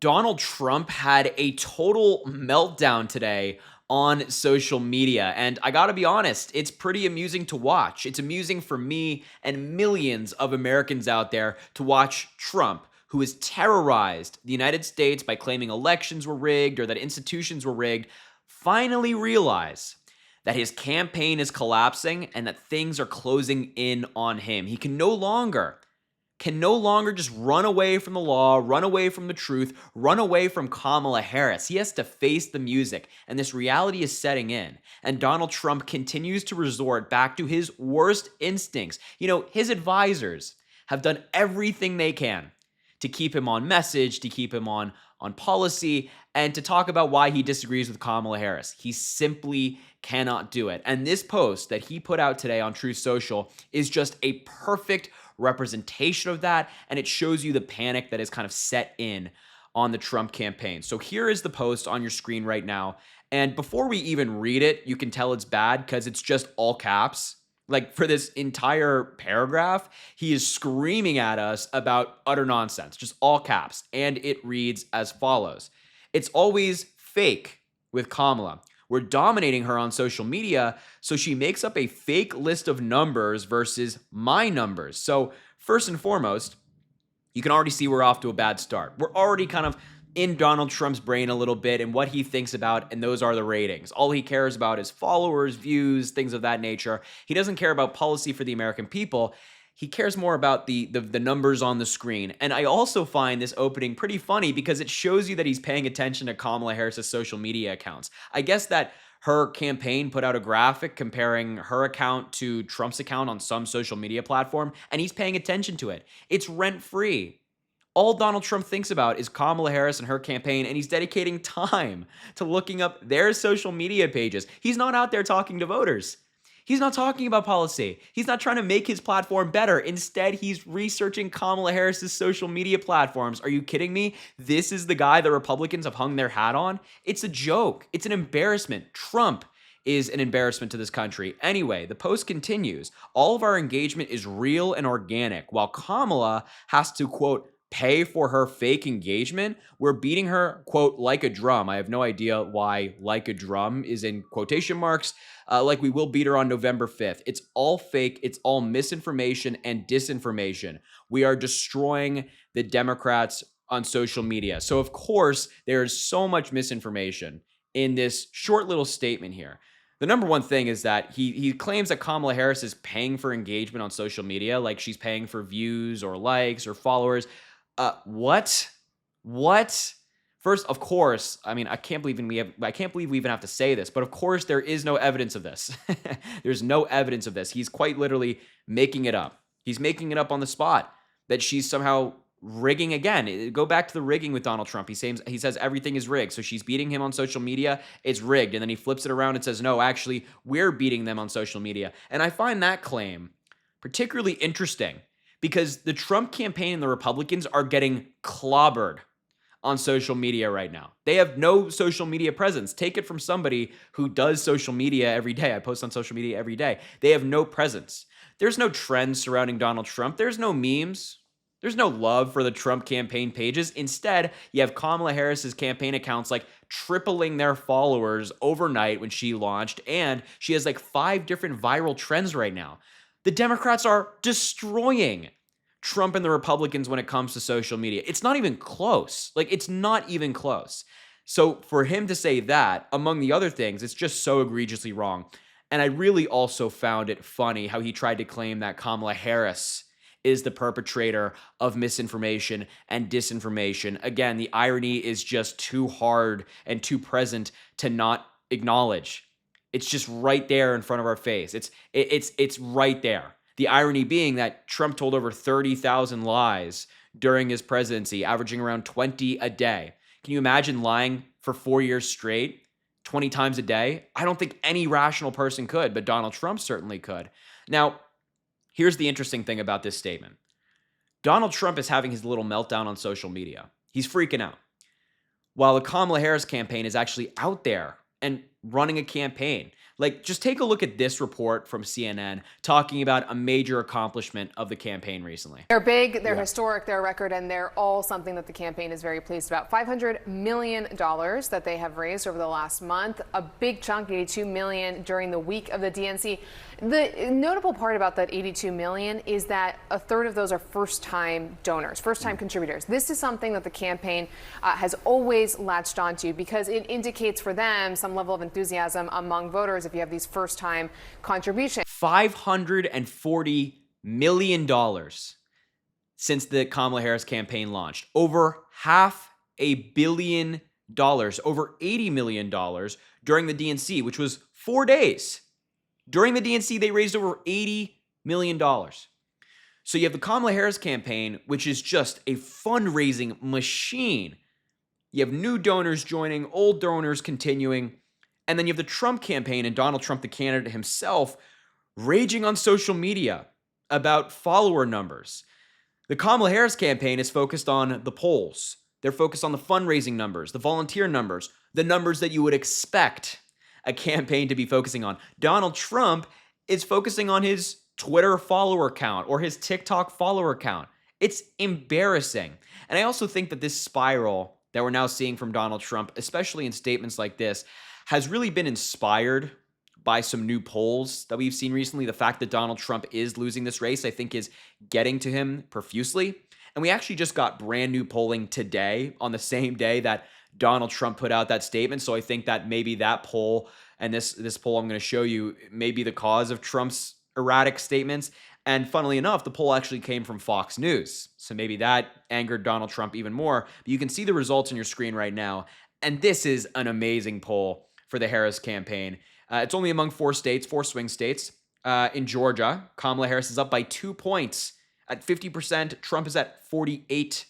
Donald Trump had a total meltdown today on social media. And I gotta be honest, it's pretty amusing to watch. It's amusing for me and millions of Americans out there to watch Trump, who has terrorized the United States by claiming elections were rigged or that institutions were rigged, finally realize that his campaign is collapsing and that things are closing in on him. He can no longer just run away from the law, run away from the truth, run away from Kamala Harris. He has to face the music, and this reality is setting in. And Donald Trump continues to resort back to his worst instincts. His advisors have done everything they can to keep him on message, to keep him on policy, and to talk about why he disagrees with Kamala Harris. He simply cannot do it. And this post that he put out today on Truth Social is just a perfect representation of that, and it shows you the panic that is kind of set in on the Trump campaign. So here is the post on your screen right now. And before we even read it, you can tell it's bad because it's just all caps. Like for this entire paragraph, he is screaming at us about utter nonsense, just all caps. And it reads as follows. It's always fake with Kamala. We're dominating her on social media, so she makes up a fake list of numbers versus my numbers. So first and foremost, you can already see we're off to a bad start. We're already kind of in Donald Trump's brain a little bit and what he thinks about, and those are the ratings. All he cares about is followers, views, things of that nature. He doesn't care about policy for the American people. He cares more about the numbers on the screen. And I also find this opening pretty funny because it shows you that he's paying attention to Kamala Harris's social media accounts. I guess that her campaign put out a graphic comparing her account to Trump's account on some social media platform, and he's paying attention to it. It's rent-free. All Donald Trump thinks about is Kamala Harris and her campaign, and he's dedicating time to looking up their social media pages. He's not out there talking to voters. He's not talking about policy. He's not trying to make his platform better. Instead, he's researching Kamala Harris's social media platforms. Are you kidding me? This is the guy the Republicans have hung their hat on? It's a joke. It's an embarrassment. Trump is an embarrassment to this country. Anyway, the post continues. All of our engagement is real and organic, while Kamala has to, quote, pay for her fake engagement. We're beating her, quote, like a drum. I have no idea why like a drum is in quotation marks. Like we will beat her on November 5th. It's all fake. It's all misinformation and disinformation. We are destroying the Democrats on social media. So, of course, there is so much misinformation in this short little statement here. The number one thing is that he claims that Kamala Harris is paying for engagement on social media, like she's paying for views or likes or followers. What? What? First, of course, I mean, I can't believe we even have to say this, but of course there is no evidence of this. There's no evidence of this. He's quite literally making it up. He's making it up on the spot that she's somehow rigging again. Go back to the rigging with Donald Trump. He says everything is rigged. So she's beating him on social media. It's rigged. And then he flips it around and says, no, actually, we're beating them on social media. And I find that claim particularly interesting because the Trump campaign and the Republicans are getting clobbered on social media right now. They have no social media presence. Take it from somebody who does social media every day. I post on social media every day. They have no presence. There's no trends surrounding Donald Trump. There's no memes. There's no love for the Trump campaign pages. Instead, you have Kamala Harris's campaign accounts like tripling their followers overnight when she launched, and she has like 5 different viral trends right now. The Democrats are destroying Trump and the Republicans when it comes to social media. It's not even close. It's not even close. So for him to say that, among the other things, it's just so egregiously wrong. And I really also found it funny how he tried to claim that Kamala Harris is the perpetrator of misinformation and disinformation. Again, the irony is just too hard and too present to not acknowledge. It's just right there in front of our face. It's right there. The irony being that Trump told over 30,000 lies during his presidency, averaging around 20 a day. Can you imagine lying for 4 years straight, 20 times a day? I don't think any rational person could, but Donald Trump certainly could. Now, here's the interesting thing about this statement. Donald Trump is having his little meltdown on social media. He's freaking out. While the Kamala Harris campaign is actually out there and running a campaign. Like, just take a look at this report from CNN talking about a major accomplishment of the campaign recently. They're big, they're historic, they're a record, and they're all something that the campaign is very pleased about. $500 million that they have raised over the last month, a big chunk, $82 million during the week of the DNC. The notable part about that $82 million is that a third of those are first-time donors, first-time contributors. This is something that the campaign has always latched onto because it indicates for them some level of enthusiasm among voters if you have these first-time contributions. $540 million since the Kamala Harris campaign launched. Over $500 million, over $80 million during the DNC, which was 4 days. During the DNC, they raised over $80 million. So you have the Kamala Harris campaign, which is just a fundraising machine. You have new donors joining, old donors continuing. And then you have the Trump campaign and Donald Trump, the candidate himself, raging on social media about follower numbers. The Kamala Harris campaign is focused on the polls. They're focused on the fundraising numbers, the volunteer numbers, the numbers that you would expect a campaign to be focusing on. Donald Trump is focusing on his Twitter follower count or his TikTok follower count. It's embarrassing. And I also think that this spiral that we're now seeing from Donald Trump, especially in statements like this, has really been inspired by some new polls that we've seen recently. The fact that Donald Trump is losing this race, I think, is getting to him profusely. And we actually just got brand new polling today on the same day that Donald Trump put out that statement. So I think that maybe that poll and this poll I'm going to show you may be the cause of Trump's erratic statements. And funnily enough, the poll actually came from Fox News. So maybe that angered Donald Trump even more. But you can see the results on your screen right now. And this is an amazing poll for the Harris campaign. It's only among 4 states, 4 swing states. In Georgia, Kamala Harris is up by 2 points at 50%. Trump is at 48%.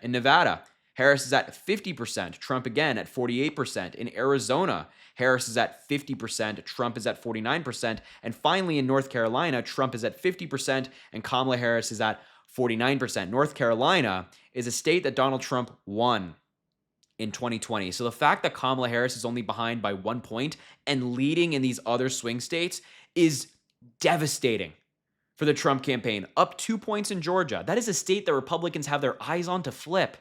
In Nevada, Harris is at 50%. Trump again at 48%. In Arizona, Harris is at 50%. Trump is at 49%. And finally, in North Carolina, Trump is at 50% and Kamala Harris is at 49%. North Carolina is a state that Donald Trump won in 2020. So the fact that Kamala Harris is only behind by 1 point and leading in these other swing states is devastating for the Trump campaign. Up 2 points in Georgia. That is a state that Republicans have their eyes on to flip.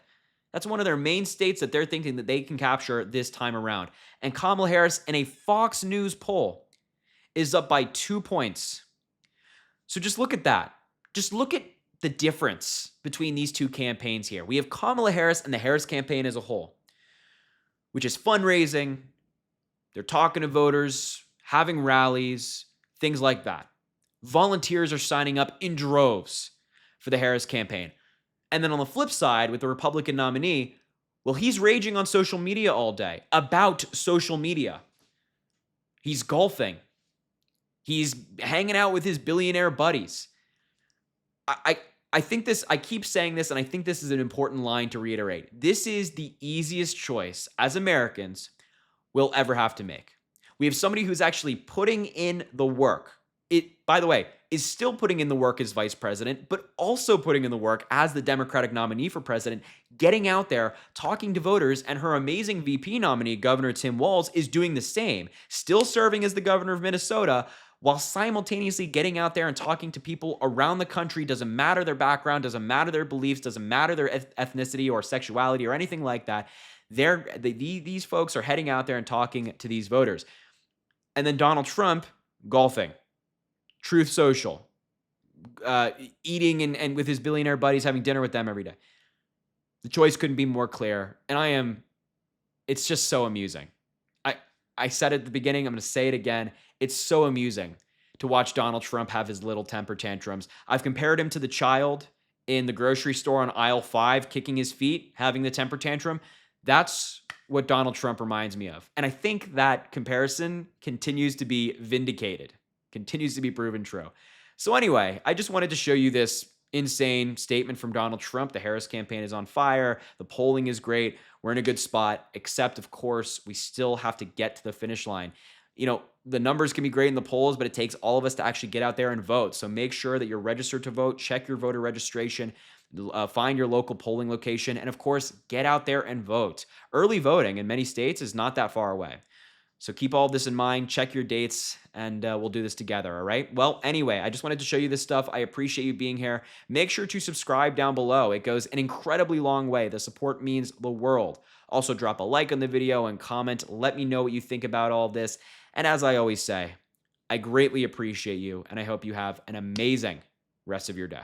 That's one of their main states that they're thinking that they can capture this time around. And Kamala Harris, in a Fox News poll, is up by 2 points. So just look at that. Just look at the difference between these two campaigns here. We have Kamala Harris and the Harris campaign as a whole, which is fundraising. They're talking to voters, having rallies, things like that. Volunteers are signing up in droves for the Harris campaign. And then on the flip side, with the Republican nominee, well, he's raging on social media all day about social media. He's golfing. He's hanging out with his billionaire buddies. I think this, I keep saying this, and I think this is an important line to reiterate. This is the easiest choice as Americans we'll ever have to make. We have somebody who's actually putting in the work. It, by the way, is still putting in the work as vice president, but also putting in the work as the Democratic nominee for president, getting out there, talking to voters, and her amazing VP nominee, Governor Tim Walz, is doing the same, still serving as the governor of Minnesota, while simultaneously getting out there and talking to people around the country. Doesn't matter their background, doesn't matter their beliefs, doesn't matter their ethnicity or sexuality or anything like that. These folks are heading out there and talking to these voters. And then Donald Trump, golfing. Truth Social, eating and with his billionaire buddies, having dinner with them every day. The choice couldn't be more clear. And it's just so amusing. I said it at the beginning, I'm going to say it again. It's so amusing to watch Donald Trump have his little temper tantrums. I've compared him to the child in the grocery store on aisle 5, kicking his feet, having the temper tantrum. That's what Donald Trump reminds me of. And I think that comparison continues to be vindicated. Continues to be proven true. So anyway, I just wanted to show you this insane statement from Donald Trump. The Harris campaign is on fire. The polling is great. We're in a good spot, except of course, we still have to get to the finish line. You know, the numbers can be great in the polls, but it takes all of us to actually get out there and vote. So make sure that you're registered to vote, check your voter registration, find your local polling location, and of course, get out there and vote. Early voting in many states is not that far away. So keep all this in mind, check your dates, and we'll do this together, all right? Well, anyway, I just wanted to show you this stuff. I appreciate you being here. Make sure to subscribe down below. It goes an incredibly long way. The support means the world. Also, drop a like on the video and comment. Let me know what you think about all of this. And as I always say, I greatly appreciate you, and I hope you have an amazing rest of your day.